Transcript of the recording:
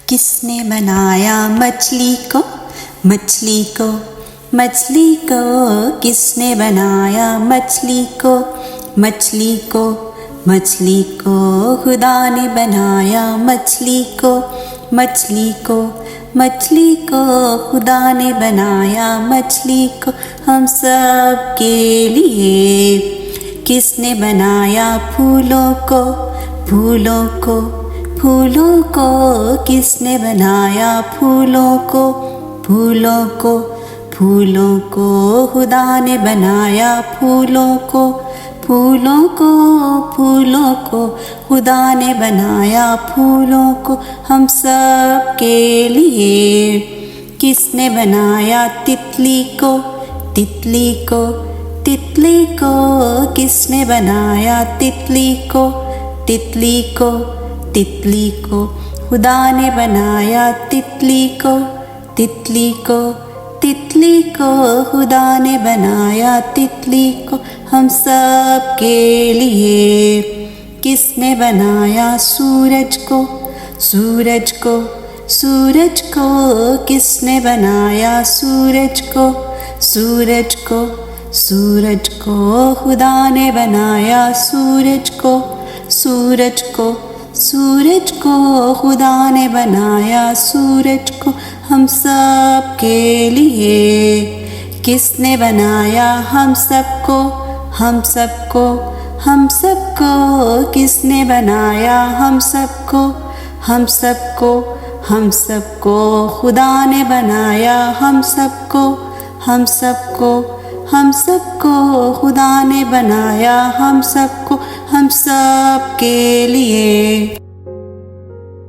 किसने बनाया मछली को, मछली को, मछली को? किसने बनाया मछली को, मछली को, मछली को? खुदा ने बनाया मछली को, मछली को, मछली को? खुदा ने बनाया मछली को हम सब के लिए। किसने बनाया फूलों को, फूलों को, फूलों को? किसने बनाया फूलों को, फूलों को, फूलों को? खुदा ने बनाया फूलों को, फूलों को, फूलों को? खुदा ने बनाया फूलों को हम सब के लिए। किसने बनाया तितली को, तितली को, तितली को? किसने बनाया तितली को, तितली को, तितली को? खुदा ने बनाया तितली को, तितली को, तितली को? खुदा ने बनाया तितली को हम सब के लिए। किसने बनाया सूरज को, सूरज को, सूरज को? किसने बनाया सूरज को, सूरज को, सूरज को? खुदा ने बनाया सूरज को, सूरज को, सूरज को? खुदा ने बनाया सूरज को हम सब के लिए। किसने बनाया हम सबको, हम सबको, हम सबको? किसने बनाया हम सबको, हम सबको, हम सबको? खुदा ने बनाया हम सबको, हम सबको, हम सबको? खुदा ने बनाया हम सबको हम सब के लिए।